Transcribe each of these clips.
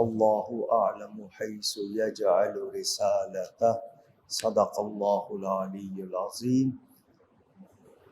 اللہ اعلم حیث یجعل رسالتہ، صدق اللہ العلی العظیم۔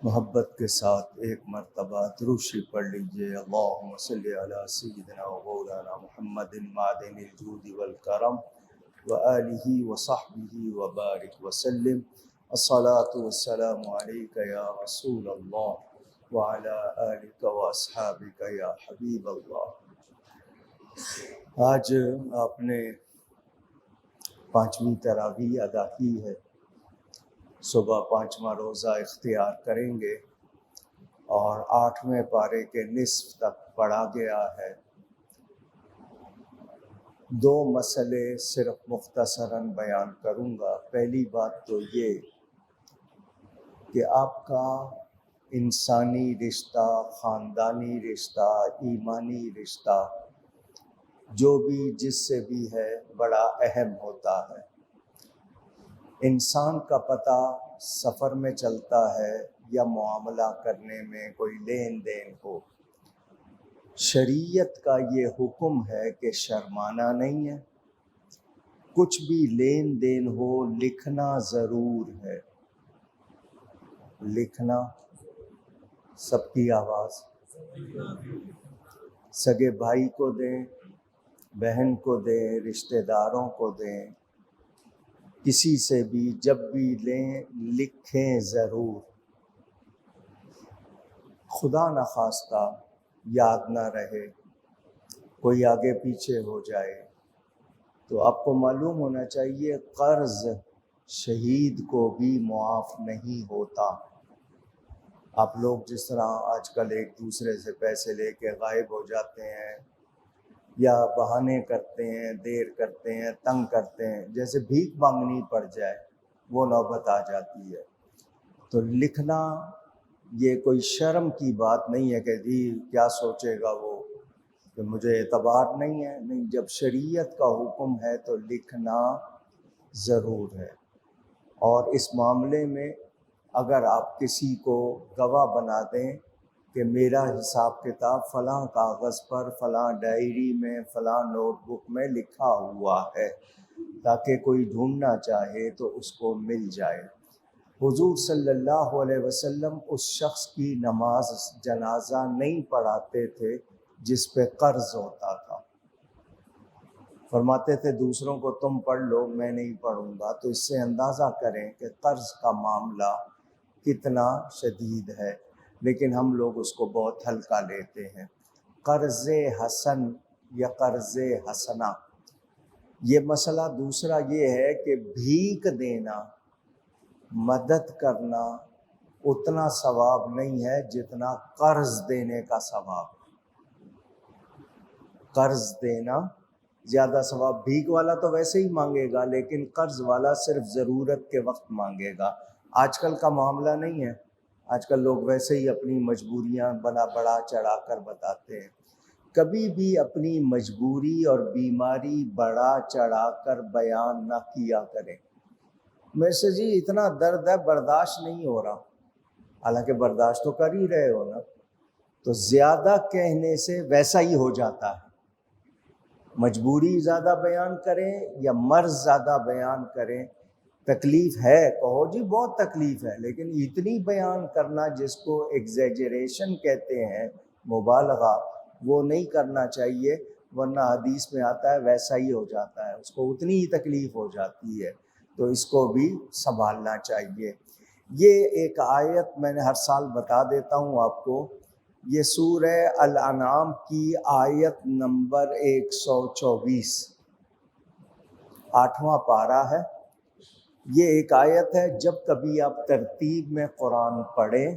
محبت کے ساتھ ایک مرتبہ درود شریف پڑھ لیجئے۔ اللہم صلی علی سیدنا و مولانا محمد معدن الجود والکرم وآلہ وصحبہ وبارک وسلم۔ الصلاة والسلام علیک یا رسول اللہ وعلی آلک واصحابک یا حبیب اللہ۔ آج آپ نے 5ویں تراویح ادا کی ہے، صبح 5واں روزہ اختیار کریں گے اور 8ویں پارے کے نصف تک پڑھا گیا ہے۔ 2 مسئلے صرف مختصراً بیان کروں گا۔ پہلی بات تو یہ کہ آپ کا انسانی رشتہ، خاندانی رشتہ، ایمانی رشتہ جو بھی جس سے بھی ہے بڑا اہم ہوتا ہے۔ انسان کا پتہ سفر میں چلتا ہے یا معاملہ کرنے میں کوئی لین دین ہو، شریعت کا یہ حکم ہے کہ شرمانا نہیں ہے، کچھ بھی لین دین ہو لکھنا ضرور ہے۔ لکھنا، سب کی آواز، سگے بھائی کو دیں، بہن کو دیں، رشتہ داروں کو دیں، کسی سے بھی جب بھی لیں لکھیں ضرور۔ خدا نخواستہ یاد نہ رہے، کوئی آگے پیچھے ہو جائے تو آپ کو معلوم ہونا چاہیے قرض شہید کو بھی معاف نہیں ہوتا۔ آپ لوگ جس طرح آج کل ایک دوسرے سے پیسے لے کے غائب ہو جاتے ہیں یا بہانے کرتے ہیں، دیر کرتے ہیں، تنگ کرتے ہیں، جیسے بھیک مانگنی پڑ جائے وہ نوبت آ جاتی ہے۔ تو لکھنا یہ کوئی شرم کی بات نہیں ہے کہ جی کیا سوچے گا وہ کہ مجھے اعتبار نہیں ہے، نہیں، جب شریعت کا حکم ہے تو لکھنا ضرور ہے۔ اور اس معاملے میں اگر آپ کسی کو گواہ بنا دیں کہ میرا حساب کتاب فلاں کاغذ پر، فلاں ڈائری میں، فلاں نوٹ بک میں لکھا ہوا ہے، تاکہ کوئی ڈھونڈنا چاہے تو اس کو مل جائے۔ حضور صلی اللہ علیہ وسلم اس شخص کی نماز جنازہ نہیں پڑھاتے تھے جس پہ قرض ہوتا تھا۔ فرماتے تھے دوسروں کو تم پڑھ لو، میں نہیں پڑھوں گا۔ تو اس سے اندازہ کریں کہ قرض کا معاملہ کتنا شدید ہے، لیکن ہم لوگ اس کو بہت ہلکا لیتے ہیں۔ قرض حسن یا قرض حسنہ، یہ مسئلہ دوسرا یہ ہے کہ بھیک دینا، مدد کرنا اتنا ثواب نہیں ہے جتنا قرض دینے کا ثواب۔ قرض دینا زیادہ ثواب، بھیک والا تو ویسے ہی مانگے گا لیکن قرض والا صرف ضرورت کے وقت مانگے گا۔ آج کل کا معاملہ نہیں ہے، آج کل لوگ ویسے ہی اپنی مجبوریاں بڑا چڑھا کر بتاتے ہیں۔ کبھی بھی اپنی مجبوری اور بیماری بڑا چڑھا کر بیان نہ کیا کریں۔ میں سے جی اتنا درد ہے برداشت نہیں ہو رہا، حالانکہ برداشت تو کر ہی رہے ہو نا۔ تو زیادہ کہنے سے ویسا ہی ہو جاتا ہے۔ مجبوری زیادہ بیان کریں یا مرض زیادہ بیان کریں، تکلیف ہے کہو جی بہت تکلیف ہے، لیکن اتنی بیان کرنا جس کو ایگزیجریشن کہتے ہیں، مبالغہ، وہ نہیں کرنا چاہیے، ورنہ حدیث میں آتا ہے ویسا ہی ہو جاتا ہے، اس کو اتنی ہی تکلیف ہو جاتی ہے۔ تو اس کو بھی سنبھالنا چاہیے۔ یہ ایک آیت میں نے ہر سال بتا دیتا ہوں آپ کو، یہ سورہ الانعام کی آیت نمبر 124، 8واں پارہ ہے۔ یہ ایک آیت ہے، جب کبھی آپ ترتیب میں قرآن پڑھیں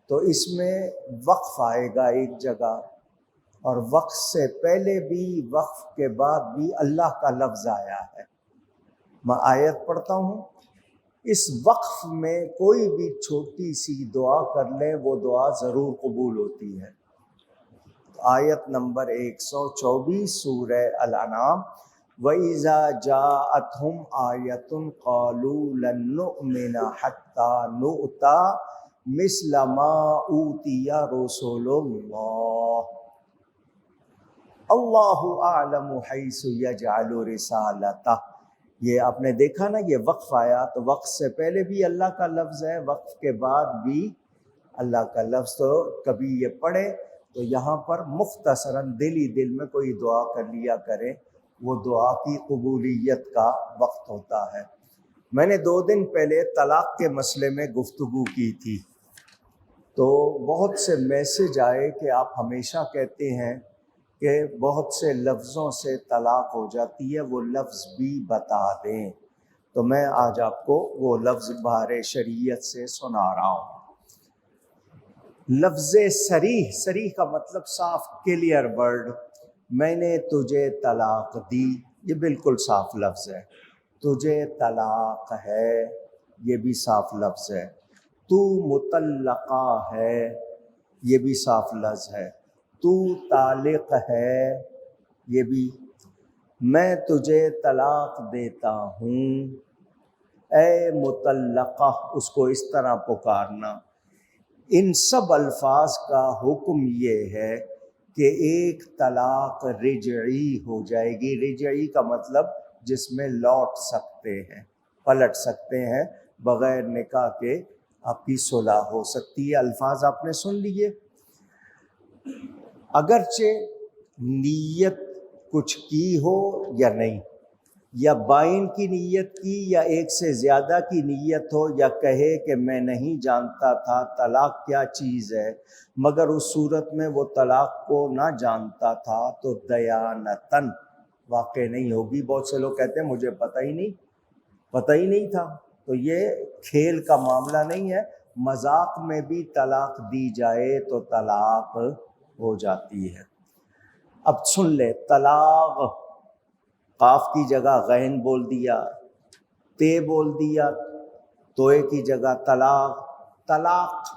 تو اس میں وقف آئے گا ایک جگہ، اور وقف سے پہلے بھی وقف کے بعد بھی اللہ کا لفظ آیا ہے۔ میں آیت پڑھتا ہوں، اس وقف میں کوئی بھی چھوٹی سی دعا کر لیں وہ دعا ضرور قبول ہوتی ہے۔ آیت نمبر 124 سورہ الانعام، وَإِذَا جَاءَتْهُمْ آیَةٌ قَالُوا لَن نُؤْمِنَ حَتَّى نُؤْتَىٰ مِثْلَ مَا أُوتِیَ رُسُلُ اللَّهِ اللہ اعلم حیث یجعل رسالتہ، یہ آپ نے دیکھا نا، یہ وقف آیا تو وقف سے پہلے بھی اللہ کا لفظ ہے، وقف کے بعد بھی اللہ کا لفظ، تو کبھی یہ پڑھے تو یہاں پر مختصراً دل ہی دل میں کوئی دعا کر لیا کرے، وہ دعا کی قبولیت کا وقت ہوتا ہے۔ میں نے 2 دن پہلے طلاق کے مسئلے میں گفتگو کی تھی، تو بہت سے میسج آئے کہ آپ ہمیشہ کہتے ہیں کہ بہت سے لفظوں سے طلاق ہو جاتی ہے، وہ لفظ بھی بتا دیں۔ تو میں آج آپ کو وہ لفظ بہار شریعت سے سنا رہا ہوں۔ لفظ صریح، صریح کا مطلب صاف کلیئر ورڈ، میں نے تجھے طلاق دی، یہ بالکل صاف لفظ ہے۔ تجھے طلاق ہے، یہ بھی صاف لفظ ہے۔ تو مطلقہ ہے، یہ بھی صاف لفظ ہے۔ تو طالق ہے، یہ بھی۔ میں تجھے طلاق دیتا ہوں، اے مطلقہ، اس کو اس طرح پکارنا۔ ان سب الفاظ کا حکم یہ ہے کہ ایک طلاق رجعی ہو جائے گی۔ رجعی کا مطلب جس میں لوٹ سکتے ہیں، پلٹ سکتے ہیں، بغیر نکاح کے آپ کی صلح ہو سکتی ہے۔ الفاظ آپ نے سن لیے۔ اگرچہ نیت کچھ کی ہو یا نہیں، یا بائن کی نیت کی یا ایک سے زیادہ کی نیت ہو، یا کہے کہ میں نہیں جانتا تھا طلاق کیا چیز ہے، مگر اس صورت میں وہ طلاق کو نہ جانتا تھا تو دیانتاً واقع نہیں ہوگی۔ بہت سے لوگ کہتے ہیں مجھے پتہ ہی نہیں تھا، تو یہ کھیل کا معاملہ نہیں ہے، مذاق میں بھی طلاق دی جائے تو طلاق ہو جاتی ہے۔ اب سن لے، طلاق، قاف کی جگہ غین بول دیا، تے بول دیا، توئے کی جگہ طلاق، طلاق،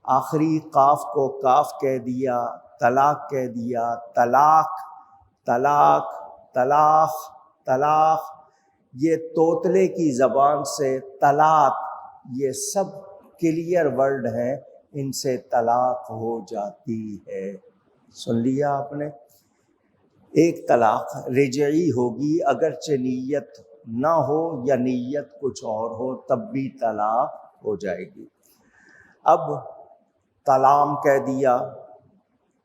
آخری قاف کو کاف کہہ دیا، طلاق کہہ دیا، طلاق، طلاق، طلاق، طلاق، یہ طوطلے کی زبان سے طلاق، یہ سب کلیئر ورڈ ہیں، ان سے طلاق ہو جاتی ہے۔ سن لیا آپ نے؟ ایک طلاق رجعی ہوگی، اگرچہ نیت نہ ہو یا نیت کچھ اور ہو تب بھی طلاق ہو جائے گی۔ اب طلام کہہ دیا،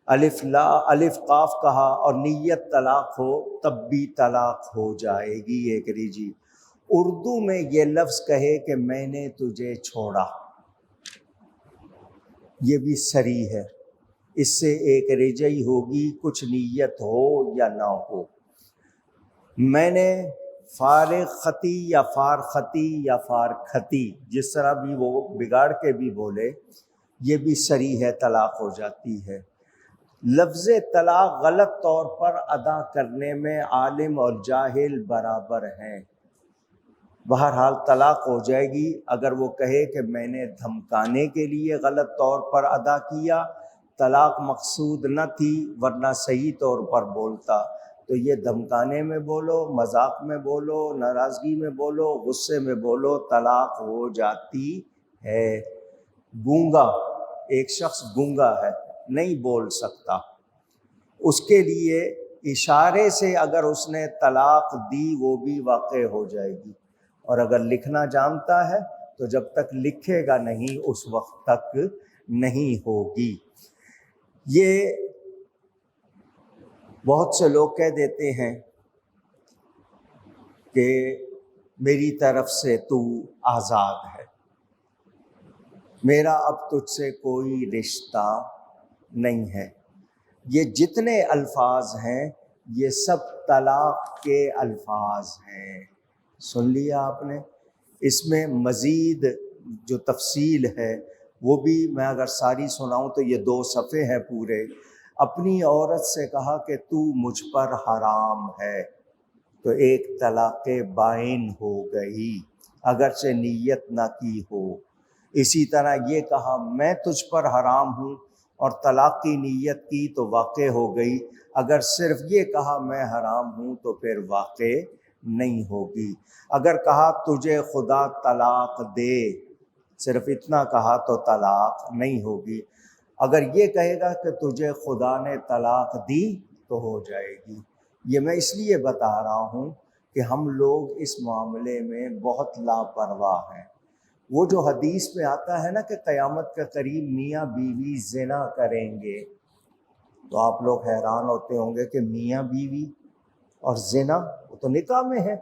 الف قاف کہا اور نیت طلاق ہو تب بھی طلاق ہو جائے گی، ایک رجعی۔ اردو میں یہ لفظ کہے کہ میں نے تجھے چھوڑا، یہ بھی صریح ہے، اس سے ایک رجعی ہوگی، کچھ نیت ہو یا نہ ہو۔ میں نے فارغ خطی یا فارختی یا فارکھتی، جس طرح بھی وہ بگاڑ کے بھی بولے، یہ بھی صریح ہے، طلاق ہو جاتی ہے۔ لفظ طلاق غلط طور پر ادا کرنے میں عالم اور جاہل برابر ہیں۔ بہرحال طلاق ہو جائے گی اگر وہ کہے کہ میں نے دھمکانے کے لیے غلط طور پر ادا کیا، طلاق مقصود نہ تھی ورنہ صحیح طور پر بولتا، تو یہ دھمکانے میں بولو، مذاق میں بولو، ناراضگی میں بولو، غصے میں بولو، طلاق ہو جاتی ہے۔ گونگا، ایک شخص گونگا ہے، نہیں بول سکتا، اس کے لیے اشارے سے اگر اس نے طلاق دی وہ بھی واقع ہو جائے گی، اور اگر لکھنا جانتا ہے تو جب تک لکھے گا نہیں اس وقت تک نہیں ہوگی۔ یہ بہت سے لوگ کہہ دیتے ہیں کہ میری طرف سے تو آزاد ہے، میرا اب تجھ سے کوئی رشتہ نہیں ہے۔ یہ جتنے الفاظ ہیں یہ سب طلاق کے الفاظ ہیں۔ سن لیا آپ نے؟ اس میں مزید جو تفصیل ہے وہ بھی میں اگر ساری سناؤں تو یہ 2 صفحے ہیں پورے۔ اپنی عورت سے کہا کہ تو مجھ پر حرام ہے، تو ایک طلاق بائن ہو گئی اگرچہ نیت نہ کی ہو۔ اسی طرح یہ کہا میں تجھ پر حرام ہوں اور طلاق کی نیت کی تو واقع ہو گئی، اگر صرف یہ کہا میں حرام ہوں تو پھر واقع نہیں ہوگی۔ اگر کہا تجھے خدا طلاق دے، صرف اتنا کہا تو طلاق نہیں ہوگی۔ اگر یہ کہے گا کہ تجھے خدا نے طلاق دی تو ہو جائے گی۔ یہ میں اس لیے بتا رہا ہوں کہ ہم لوگ اس معاملے میں بہت لاپرواہ ہیں۔ وہ جو حدیث میں آتا ہے نا کہ قیامت کے قریب میاں بیوی زنا کریں گے، تو آپ لوگ حیران ہوتے ہوں گے کہ میاں بیوی اور زنا، وہ تو نکاح میں ہے،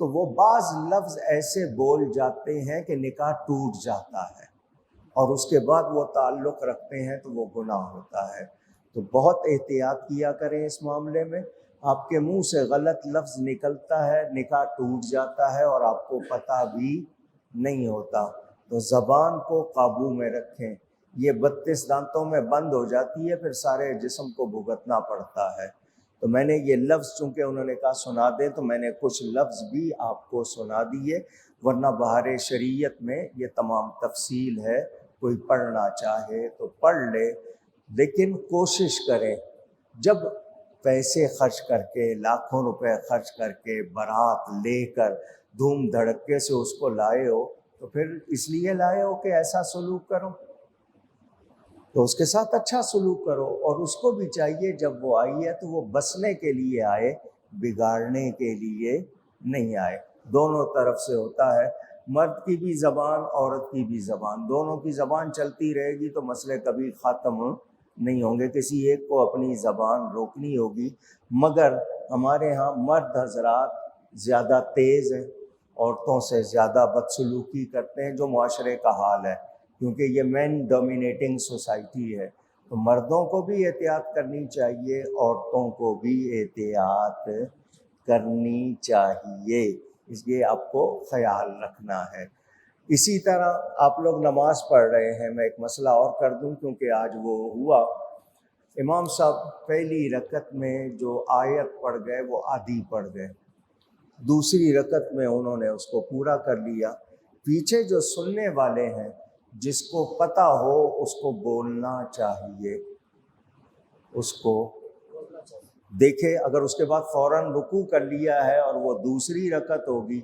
تو وہ بعض لفظ ایسے بول جاتے ہیں کہ نکاح ٹوٹ جاتا ہے اور اس کے بعد وہ تعلق رکھتے ہیں تو وہ گناہ ہوتا ہے۔ تو بہت احتیاط کیا کریں اس معاملے میں۔ آپ کے منہ سے غلط لفظ نکلتا ہے، نکاح ٹوٹ جاتا ہے اور آپ کو پتہ بھی نہیں ہوتا۔ تو زبان کو قابو میں رکھیں، یہ 32 دانتوں میں بند ہو جاتی ہے، پھر سارے جسم کو بھگتنا پڑتا ہے۔ تو میں نے یہ لفظ چونکہ انہوں نے کہا سنا دیں تو میں نے کچھ لفظ بھی آپ کو سنا دیے، ورنہ بہار شریعت میں یہ تمام تفصیل ہے، کوئی پڑھنا چاہے تو پڑھ لے، لیکن کوشش کریں جب پیسے خرچ کر کے، لاکھوں روپے خرچ کر کے بارات لے کر دھوم دھڑکے سے اس کو لائے ہو، تو پھر اس لیے لائے ہو کہ ایسا سلوک کرو، تو اس کے ساتھ اچھا سلوک کرو، اور اس کو بھی چاہیے جب وہ آئی ہے تو وہ بسنے کے لیے آئے، بگاڑنے کے لیے نہیں آئے۔ دونوں طرف سے ہوتا ہے، مرد کی بھی زبان، عورت کی بھی زبان، دونوں کی زبان چلتی رہے گی تو مسئلے کبھی ختم نہیں ہوں گے۔ کسی ایک کو اپنی زبان روکنی ہوگی، مگر ہمارے ہاں مرد حضرات زیادہ تیز ہیں، عورتوں سے زیادہ بدسلوکی کرتے ہیں، جو معاشرے کا حال ہے، کیونکہ یہ مین ڈومینیٹنگ سوسائٹی ہے۔ تو مردوں کو بھی احتیاط کرنی چاہیے، عورتوں کو بھی احتیاط کرنی چاہیے، اس لیے آپ کو خیال رکھنا ہے۔ اسی طرح آپ لوگ نماز پڑھ رہے ہیں، میں ایک مسئلہ اور کر دوں کیونکہ آج وہ ہوا، امام صاحب پہلی رکعت میں جو آیت پڑھ گئے وہ آدھی پڑھ گئے، دوسری رکعت میں انہوں نے اس کو پورا کر لیا۔ پیچھے جو سننے والے ہیں، جس کو پتہ ہو اس کو بولنا چاہیے، اس کو دیکھے، اگر اس کے بعد فوراً رکوع کر لیا ہے اور وہ دوسری رکعت ہوگی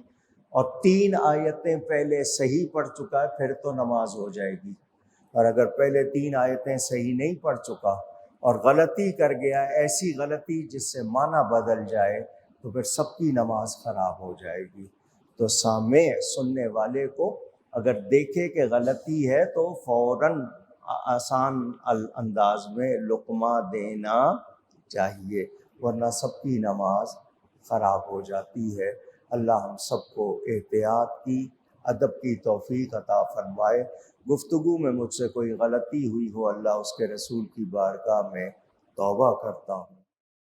اور 3 آیتیں پہلے صحیح پڑھ چکا ہے پھر تو نماز ہو جائے گی، اور اگر پہلے 3 آیتیں صحیح نہیں پڑھ چکا اور غلطی کر گیا، ایسی غلطی جس سے معنی بدل جائے، تو پھر سب کی نماز خراب ہو جائے گی۔ تو سامع سننے والے کو اگر دیکھے کہ غلطی ہے تو فوراً آسان انداز میں لقمہ دینا چاہیے، ورنہ سب کی نماز خراب ہو جاتی ہے۔ اللہ ہم سب کو احتیاط کی، ادب کی توفیق عطا فرمائے۔ گفتگو میں مجھ سے کوئی غلطی ہوئی ہو، اللہ اس کے رسول کی بارگاہ میں توبہ کرتا ہوں۔